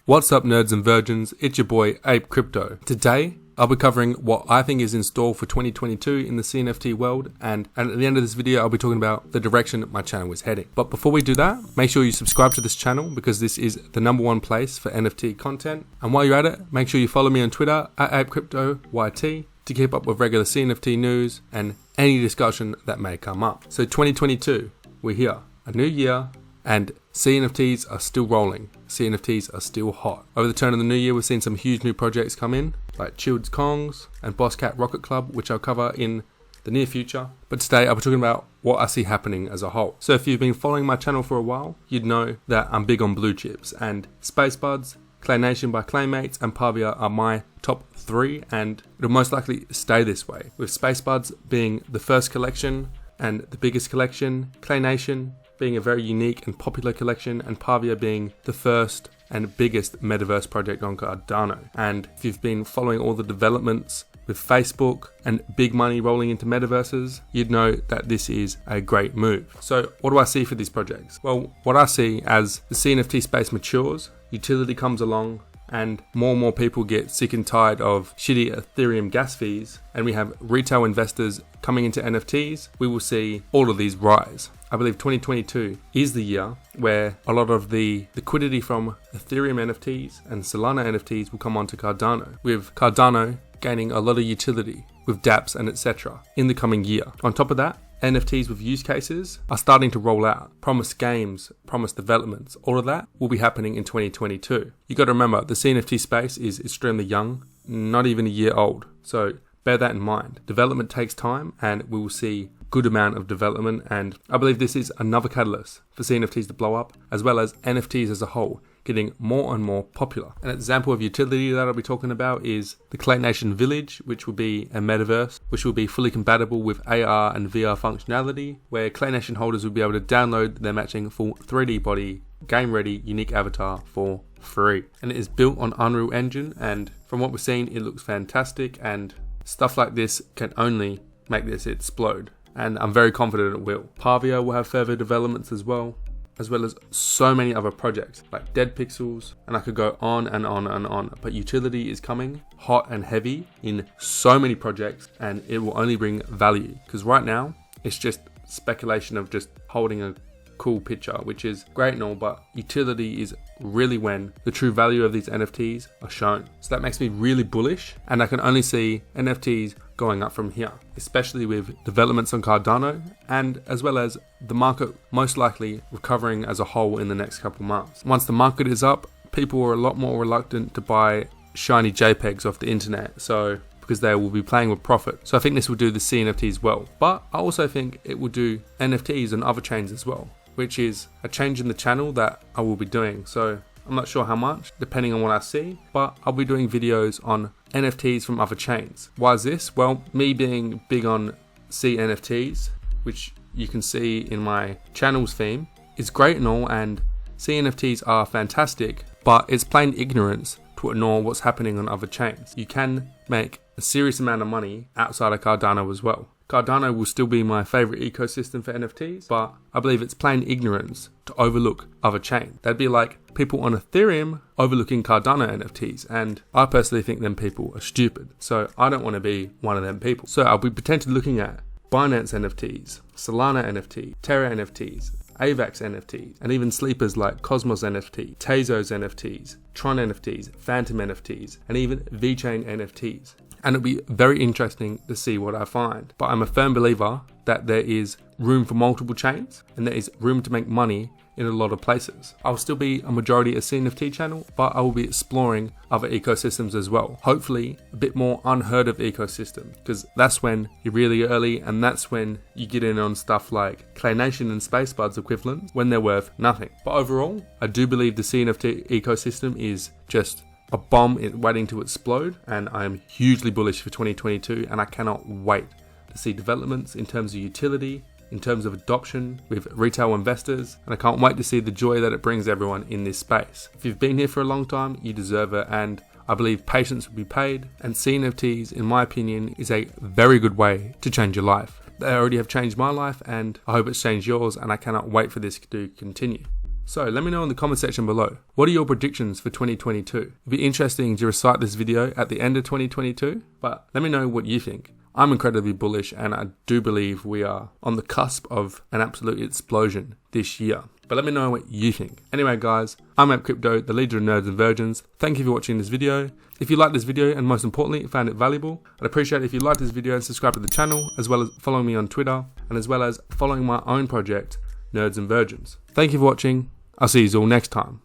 What's up, nerds and virgins? It's your boy APE Crypto. Today, I'll be covering what I think is in store for 2022 in the CNFT world, and at the end of this video, I'll be talking about the direction my channel is heading. But before we do that, make sure you subscribe to this channel because this is the #1 place for NFT content. And while you're at it, make sure you follow me on Twitter at ApeCryptoYT to keep up with regular CNFT news and any discussion that may come up. So 2022, we're here, a new year, and CNFTs are still rolling. CNFTs are still hot. Over the turn of the new year, we've seen some huge new projects come in, like Chilled Kongs and Boss Cat Rocket Club, which I'll cover in the near future. But today, I'll be talking about what I see happening as a whole. So if you've been following my channel for a while, you'd know that I'm big on blue chips, and Space Buds, Clay Nation by Claymates, and Pavia are my top 3, and it'll most likely stay this way, with Space Buds being the first collection and the biggest collection, Clay Nation being a very unique and popular collection, and Pavia being the first and biggest metaverse project on Cardano. And if you've been following all the developments with Facebook and big money rolling into metaverses, you'd know that this is a great move. So what do I see for these projects? Well, what I see as the CNFT space matures, utility comes along, and more people get sick and tired of shitty Ethereum gas fees, and we have retail investors coming into NFTs, we will see all of these rise. I believe 2022 is the year where a lot of the liquidity from Ethereum NFTs and Solana NFTs will come onto Cardano, with Cardano gaining a lot of utility with dApps and etc. in the coming year. On top of that, NFTs with use cases are starting to roll out. Promised games, promised developments, all of that will be happening in 2022. You got to remember, the CNFT space is extremely young, not even a year old. So bear that in mind. Development takes time, and we will see good amount of development, and I believe this is another catalyst for CNFTs to blow up, as well as NFTs as a whole getting more and more popular. An example of utility that I'll be talking about is the Clay Nation Village, which will be a metaverse, which will be fully compatible with AR and VR functionality, where Clay Nation holders will be able to download their matching full 3D body, game-ready, unique avatar for free. And it is built on Unreal Engine, and from what we're seeing, it looks fantastic, and stuff like this can only make this explode. And I'm very confident it will. Pavia will have further developments as well as so many other projects like Dead Pixels, and I could go on and on and on. But utility is coming hot and heavy in so many projects, and it will only bring value, because right now it's just speculation of just holding a cool picture, which is great and all, but utility is really when the true value of these NFTs are shown. So that makes me really bullish, and I can only see NFTs going up from here, especially with developments on Cardano, and as well as the market most likely recovering as a whole in the next couple months. Once the market is up, people are a lot more reluctant to buy shiny JPEGs off the internet, because they will be playing with profit. So I think this will do the CNFTs well, but I also think it will do NFTs and other chains as well, which is a change in the channel that I will be doing. So I'm not sure how much, depending on what I see, but I'll be doing videos on NFTs from other chains. Why is this? Well, me being big on CNFTs, which you can see in my channel's theme, is great and all, and CNFTs are fantastic, but it's plain ignorance to ignore what's happening on other chains. You can make a serious amount of money outside of Cardano as well. Cardano will still be my favorite ecosystem for NFTs, but I believe it's plain ignorance to overlook other chains. That'd be like people on Ethereum overlooking Cardano NFTs, and I personally think them people are stupid. So I don't want to be one of them people. So I'll be potentially looking at Binance NFTs, Solana NFT, Terra NFTs, AVAX NFTs, and even sleepers like Cosmos NFT, Tezos NFTs, Tron NFTs, Phantom NFTs, and even VeChain NFTs. And it'll be very interesting to see what I find. But I'm a firm believer that there is room for multiple chains, and there is room to make money in a lot of places. I'll still be a majority a CNFT channel, but I will be exploring other ecosystems as well. Hopefully a bit more unheard of ecosystem, because that's when you're really early, and that's when you get in on stuff like Clay Nation and Space Buds equivalent when they're worth nothing. But overall, I do believe the CNFT ecosystem is just a bomb waiting to explode, and I am hugely bullish for 2022, and I cannot wait to see developments in terms of utility, in terms of adoption with retail investors, and I can't wait to see the joy that it brings everyone in this space. If you've been here for a long time, you deserve it, and I believe patience will be paid, and CNFTs, in my opinion, is a very good way to change your life. They already have changed my life, and I hope it's changed yours, and I cannot wait for this to continue. So let me know in the comment section below, what are your predictions for 2022? It'd be interesting to recite this video at the end of 2022, but let me know what you think. I'm incredibly bullish, and I do believe we are on the cusp of an absolute explosion this year. But let me know what you think. Anyway guys, I'm APE Crypto, the leader of Nerds and Virgins. Thank you for watching this video. If you liked this video, and most importantly, found it valuable, I'd appreciate it if you liked this video and subscribe to the channel, as well as following me on Twitter, and as well as following my own project, Nerds and Virgins. Thank you for watching. I'll see you all next time.